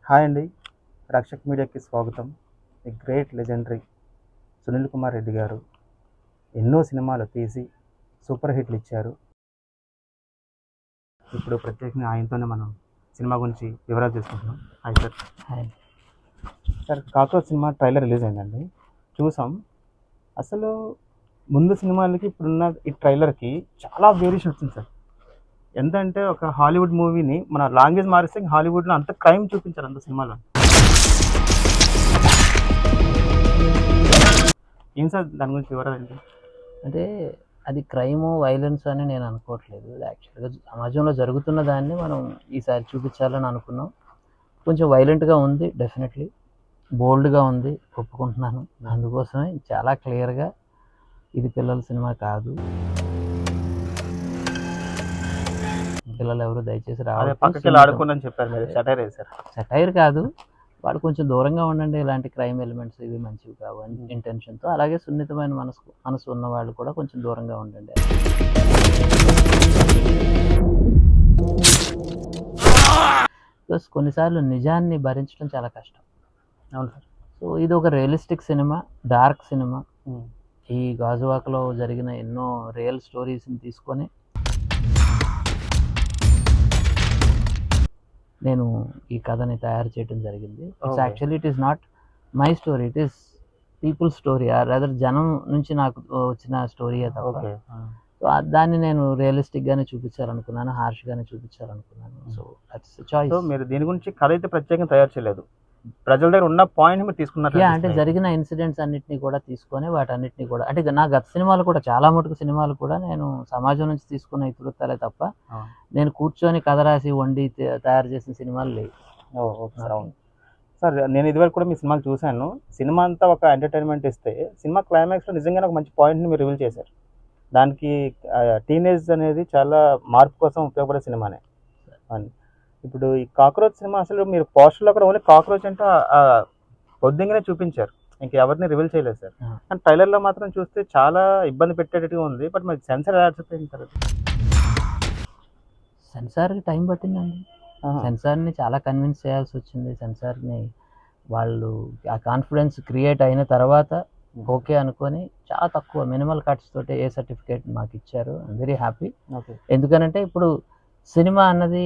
Hi అండి. రక్షక్ మీడియాకి స్వాగతం. The great legendary Sunil Kumar Reddy గారు ఎన్నో సినిమాలు తీసి సూపర్ హిట్లు ఇచ్చారు. ఇప్పుడు ప్రత్యేకంగా ఆయనతోనే మనం సినిమా గురించి వివరాలు తెలుసుకుంటున్నాం. Hi sir. Hi. Sir, cockroach cinema trailer release అయిందండి, చూసాం. అసలు ముందు సినిమాలకి ఇప్పుడున్న ఈ ట్రైలర్కి చాలా వేరియేషన్ వచ్చింది సార్. ఎంతంటే ఒక హాలీవుడ్ మూవీని మన లాంగ్వేజ్ మారిస్తే హాలీవుడ్లో అంత క్రైమ్ చూపించారు అంత సినిమాలో. ఏం సార్ దాని గురించి వివరాలండి? అంటే అది క్రైమ్ వైలెన్స్ అని నేను అనుకోవట్లేదు. యాక్చువల్గా సమాజంలో జరుగుతున్న దాన్ని మనం ఈసారి చూపించాలని అనుకున్నాం. కొంచెం వైలెంట్గా ఉంది, డెఫినెట్లీ బోల్డ్గా ఉంది, ఒప్పుకుంటున్నాను. అందుకోసమే చాలా క్లియర్గా ఇది పిల్లల సినిమా కాదు, పిల్లలు ఎవరు దయచేసి రావద్దని చెప్పారు మీరు. సెటైర్ కాదు, వాళ్ళు కొంచెం దూరంగా ఉండండి, ఇలాంటి క్రైమ్ ఎలిమెంట్స్ ఇవి మంచివి కావు అని ఇంటెన్షన్తో. అలాగే సున్నితమైన మనసు ఉన్న వాళ్ళు కూడా కొంచెం దూరంగా ఉండండి. ప్లస్ కొన్నిసార్లు నిజాన్ని భరించడం చాలా కష్టం. అవును సార్. సో ఇది ఒక రియలిస్టిక్ సినిమా, డార్క్ సినిమా. ఈ గాజువాకలో జరిగిన ఎన్నో రియల్ స్టోరీస్ని తీసుకొని నేను ఈ కథని తయారు చేయడం జరిగింది. It's actually it is not my story, it is people story, rather జనం నుంచి నాకు వచ్చిన స్టోరీయే తప్ప. సో దాన్ని నేను రియలిస్టిక్గానే చూపించాలనుకున్నాను, హార్ష్గానే చూపించాలనుకున్నాను. So that's choice. మీరు దీని గురించి కథ అయితే ప్రత్యేకంగా తయారు చేయలేదు, ప్రజల దగ్గర ఉన్న పాయింట్ మీరు తీసుకున్నారు. అంటే జరిగిన ఇన్సిడెంట్స్ అన్నిటిని కూడా తీసుకొని వాటన్నిటిని కూడా, అంటే నా గత సినిమాలు కూడా చాలా మటుకు సినిమాలు కూడా నేను సమాజం నుంచి తీసుకున్న ఇతివృత్తాలే తప్ప నేను కూర్చొని కథ రాసి వండి తయారు చేసిన సినిమాలు లేవు. అవును సార్, నేను ఇదివరకు కూడా మీ సినిమాలు చూశాను. సినిమా అంతా ఒక ఎంటర్టైన్మెంట్ ఇస్తే సినిమా క్లైమాక్స్లో నిజంగానే ఒక మంచి పాయింట్ని మీరు రివీల్ చేశారు. దానికి టీనేజ్ అనేది చాలా మార్పు కోసం ఉపయోగపడే సినిమానే అని. ఇప్పుడు ఈ కాక్రోచ్ సినిమా అసలు మీరు పోస్టర్లో కూడా ఓన్లీ కాక్రోచ్ అంటే పొద్దుగానే చూపించారు, ఇంకా ఎవరిని రివీల్ చేయలేదు సార్. కానీ ట్రైలర్లో మాత్రం చూస్తే చాలా ఇబ్బంది పెట్టేటట్టుగా ఉంది. బట్ మరి సెన్సార్ ఎలా చెప్పింది సార్? సెన్సార్కి టైం పట్టిందండి. సెన్సార్ని చాలా కన్విన్స్ చేయాల్సి వచ్చింది. సెన్సార్ని వాళ్ళు ఆ కాన్ఫిడెన్స్ క్రియేట్ అయిన తర్వాత ఓకే అనుకొని చాలా తక్కువ మినిమల్ కట్స్ తోటి ఏ సర్టిఫికేట్ మాకు ఇచ్చారు. I'm very happy. ఎందుకనంటే ఇప్పుడు సినిమా అన్నది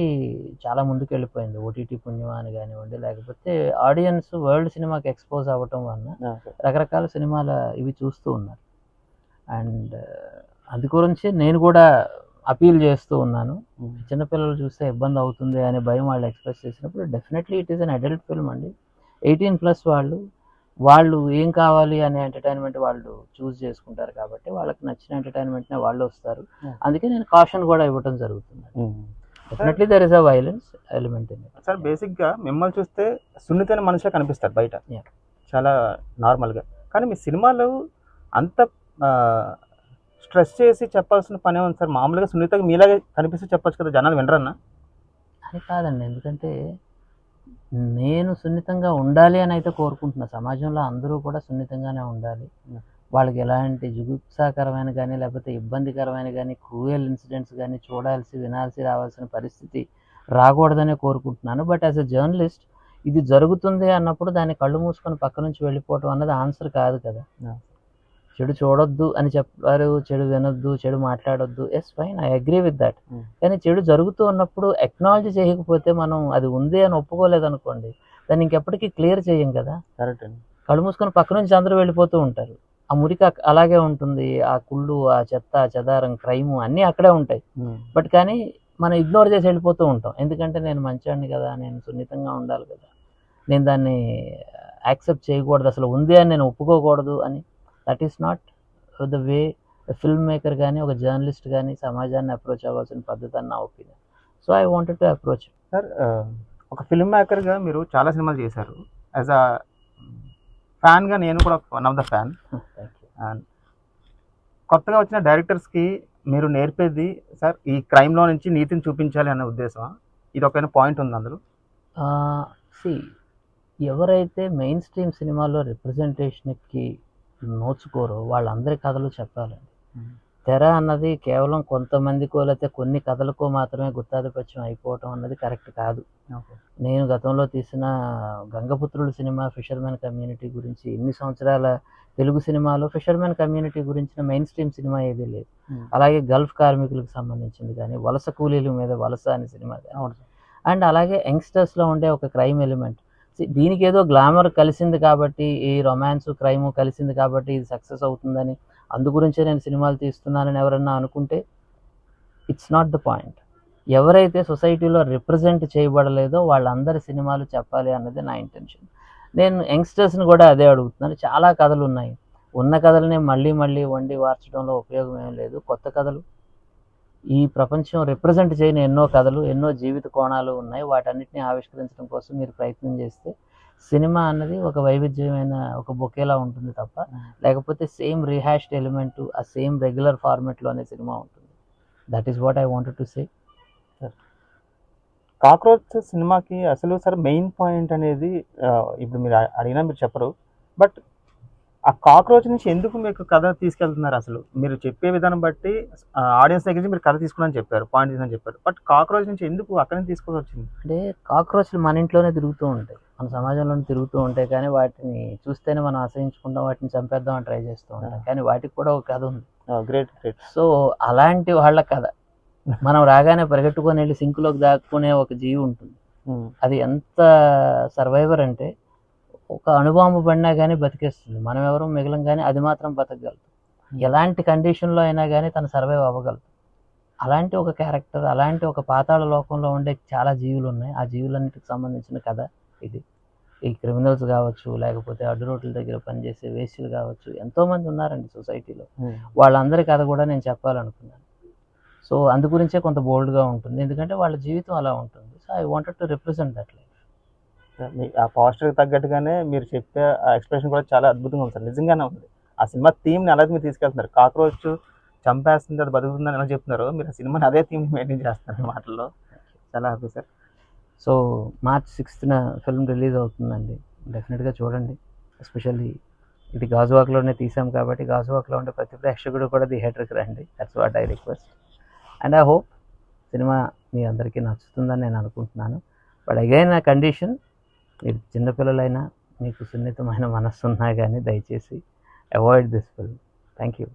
చాలా ముందుకు వెళ్ళిపోయింది. ఓటీటీ పుణ్యమా అని కానివ్వండి, లేకపోతే ఆడియన్స్ వరల్డ్ సినిమాకి ఎక్స్పోజ్ అవ్వటం వలన రకరకాల సినిమాల ఇవి చూస్తూ ఉన్నారు. అండ్ అది గురించి నేను కూడా అపీల్ చేస్తూ ఉన్నాను. చిన్నపిల్లలు చూస్తే ఇబ్బంది అవుతుంది అనే భయం వాళ్ళు ఎక్స్ప్రెస్ చేసినప్పుడు definitely it is an adult film అండి. 18+ వాళ్ళు ఏం కావాలి అనే ఎంటర్టైన్మెంట్ వాళ్ళు చూస్ చేసుకుంటారు కాబట్టి వాళ్ళకి నచ్చిన ఎంటర్టైన్మెంట్నే వాళ్ళు వస్తారు. అందుకే నేను కాషన్ కూడా ఇవ్వడం జరుగుతుంది. Definitely there is a violence element in it. Sir, బేసిక్గా మిమ్మల్ని చూస్తే సున్నితైన మనిషిగా కనిపిస్తారు బయట, చాలా నార్మల్గా. కానీ మీ సినిమాలో అంత స్ట్రెస్ చేసి చెప్పాల్సిన పనే ఉంది సార్. మామూలుగా సున్నితంగా మీలాగే కనిపిస్తే చెప్పచ్చు కదా, జనాలు వినరన్నా? అది కాదండి, ఎందుకంటే నేను సున్నితంగా ఉండాలి అని అయితే కోరుకుంటున్నా. సమాజంలో అందరూ కూడా సున్నితంగానే ఉండాలి. వాళ్ళకి ఎలాంటి జుగుప్సాకరమైన కానీ లేకపోతే ఇబ్బందికరమైన కానీ క్రూయల్ ఇన్సిడెంట్స్ కానీ చూడాల్సి వినాల్సి రావాల్సిన పరిస్థితి రాకూడదనే కోరుకుంటున్నాను. బట్ యాజ్ ఎ జర్నలిస్ట్ ఇది జరుగుతుంది అన్నప్పుడు దాన్ని కళ్ళు మూసుకొని పక్క నుంచి వెళ్ళిపోవటం అన్నది ఆన్సర్ కాదు కదా. చెడు చూడొద్దు అని చెప్పారు, చెడు వినొద్దు, చెడు మాట్లాడొద్దు. Yes fine, I agree with that. కానీ చెడు జరుగుతూ ఉన్నప్పుడు ఎక్నాలజీ చేయకపోతే, మనం అది ఉంది అని ఒప్పుకోలేదు అనుకోండి, దాన్ని ఇంకెప్పటికీ క్లియర్ చేయం కదా. కరెక్ట్. కళ్ళు మూసుకొని పక్క నుంచి అందరూ వెళ్ళిపోతూ ఉంటారు. ఆ మురికి అలాగే ఉంటుంది, ఆ కుళ్ళు, ఆ చెత్త చెదారం, క్రైము అన్నీ అక్కడే ఉంటాయి. బట్ కానీ మనం ఇగ్నోర్ చేసి వెళ్ళిపోతూ ఉంటాం. ఎందుకంటే నేను మంచివాడిని కదా, నేను సున్నితంగా ఉండాలి కదా, నేను దాన్ని యాక్సెప్ట్ చేయకూడదు, అసలు ఉంది అని నేను ఒప్పుకోకూడదు అని. That is not the way film maker కానీ ఒక జర్నలిస్ట్ కానీ సమాజాన్ని అప్రోచ్ అవ్వాల్సిన పద్ధతి అని నా opinion. So I wanted to approach. Sir, ఒక ఫిల్మ్ మేకర్గా మీరు చాలా సినిమాలు చేశారు. యాజ్ అ ఫ్యాన్గా నేను కూడా one of the fan. And కొత్తగా వచ్చిన డైరెక్టర్స్కి మీరు నేర్పేది సార్, ఈ క్రైమ్లో నుంచి నీతిని చూపించాలి అనే ఉద్దేశం, ఇది ఒక పాయింట్ ఉంది అందులో? ఎవరైతే మెయిన్ స్ట్రీమ్ సినిమాలో రిప్రజెంటేషన్కి నోచుకోరో వాళ్ళందరి కథలు చెప్పాలండి. తెర అన్నది కేవలం కొంతమందికో లేకపోతే కొన్ని కథలకో మాత్రమే గుత్తాధిపత్యం అయిపోవటం అన్నది కరెక్ట్ కాదు. నేను గతంలో తీసిన గంగపుత్రుడు సినిమా ఫిషర్మెన్ కమ్యూనిటీ గురించి, ఎన్ని సంవత్సరాల తెలుగు సినిమాలో ఫిషర్మెన్ కమ్యూనిటీ గురించిన మెయిన్ స్ట్రీమ్ సినిమా ఏదీ లేదు. అలాగే గల్ఫ్ కార్మికులకు సంబంధించింది కానీ, వలస కూలీల మీద వలస అనే సినిమా కానీ, అండ్ అలాగే యంగ్స్టర్స్లో ఉండే ఒక క్రైమ్ ఎలిమెంట్. దీనికి ఏదో గ్లామర్ కలిసింది కాబట్టి, ఈ రొమాన్స్ క్రైమ్ కలిసింది కాబట్టి ఇది సక్సెస్ అవుతుందని, అందు గురించే నేను సినిమాలు తీస్తున్నానని ఎవరన్నా అనుకుంటే ఇట్స్ నాట్ ద పాయింట్. ఎవరైతే సొసైటీలో రిప్రజెంట్ చేయబడలేదో వాళ్ళందరి సినిమాలు చెప్పాలి అన్నది నా ఇంటెన్షన్. నేను యంగ్స్టర్స్ని కూడా అదే అడుగుతున్నాను. చాలా కథలు ఉన్నాయి, ఉన్న కథలనే మళ్ళీ మళ్ళీ వండి వార్చడంలో ఉపయోగం ఏం లేదు. కొత్త కథలు, ఈ ప్రపంచం రిప్రజెంట్ చేయని ఎన్నో కథలు, ఎన్నో జీవిత కోణాలు ఉన్నాయి. వాటన్నిటిని ఆవిష్కరించడం కోసం మీరు ప్రయత్నం చేస్తే సినిమా అన్నది ఒక వైవిధ్యమైన ఒక బొకేలా ఉంటుంది తప్ప, లేకపోతే సేమ్ రీహాష్డ్ ఎలిమెంట్, ఆ సేమ్ రెగ్యులర్ ఫార్మెట్లోనే సినిమా ఉంటుంది. That is what I wanted to say. Cockroach సినిమాకి అసలు సార్ మెయిన్ పాయింట్ అనేది ఇప్పుడు మీరు అడిగినా మీరు చెప్పరు, బట్ ఆ కాక్రోచ్ నుంచి ఎందుకు మీకు కథ తీసుకెళ్తున్నారు? అసలు మీరు చెప్పే విధానం బట్టి ఆడియన్స్ దగ్గర నుంచి మీరు కథ తీసుకున్నాను చెప్పారు, పాయింట్ తీసుకుని చెప్పారు, బట్ కాక్రోచ్ నుంచి ఎందుకు అక్కడి నుంచి తీసుకోవాల్సి వచ్చింది? అంటే కాక్రోచ్లు మన ఇంట్లోనే తిరుగుతూ ఉంటాయి, మన సమాజంలోనే తిరుగుతూ ఉంటాయి, కానీ వాటిని చూస్తేనే మనం అసహించుకుంటాం, వాటిని చంపేద్దామని ట్రై చేస్తూ ఉంటాం, కానీ వాటికి కూడా ఒక కథ ఉంది. Great great. సో అలాంటి వాళ్ళ కథ మనం రాగానే పరిగెట్టుకొని వెళ్ళి సింకులోకి దాక్కునే ఒక జీవి ఉంటుంది. అది ఎంత సర్వైవర్ అంటే ఒక అణుబాంబు పడినా కానీ బతికేస్తుంది, మనం ఎవరూ మిగలం కానీ అది మాత్రం బతకగలదు. ఎలాంటి కండిషన్లో అయినా కానీ తను సర్వైవ్ అవ్వగలదు. అలాంటి ఒక క్యారెక్టర్, అలాంటి ఒక పాతాళ లోకంలో ఉండే చాలా జీవులు ఉన్నాయి. ఆ జీవులన్నిటికి సంబంధించిన కథ ఇది. ఈ క్రిమినల్స్ కావచ్చు, లేకపోతే అడ్డు రోడ్ల దగ్గర పనిచేసే వేస్టులు కావచ్చు, ఎంతోమంది ఉన్నారండి సొసైటీలో. వాళ్ళందరి కథ కూడా నేను చెప్పాలనుకున్నాను. సో అందు గురించే కొంత బోల్డ్గా ఉంటుంది, ఎందుకంటే వాళ్ళ జీవితం అలా ఉంటుంది. So I wanted to represent that life. ఆ పోస్టర్కి తగ్గట్టుగానే మీరు చెప్పే ఆ ఎక్స్ప్రెషన్ కూడా చాలా అద్భుతంగా ఉంది సార్, నిజంగానే ఉంది. ఆ సినిమా థీమ్ని అలాగే మీరు తీసుకెళ్తున్నారు. కాక్రోచ్ చంపేస్తుంది, అది బతుకుతుందని ఎలా చెప్తున్నారు, మీరు ఆ సినిమాని అదే థీమ్ని మెయింటైన్ చేస్తున్నారు మాటల్లో. చాలా happy sir. So March 6th film release అవుతుందండి, డెఫినెట్గా చూడండి. ఎస్పెషల్లీ ఇది గాజువాక్లోనే తీసాం కాబట్టి గాజువాక్లో ఉండే ప్రతి ప్రేక్షకుడు కూడా థియేటర్కి రండి. That's what I request. And I hope cinema మీ అందరికీ నచ్చుతుందని నేను అనుకుంటున్నాను. బట్ అగైన్ నా కండిషన్, మీరు చిన్నపిల్లలైనా మీకు సున్నితమైన మనస్సు ఉన్నా కానీ దయచేసి avoid this film. Thank you.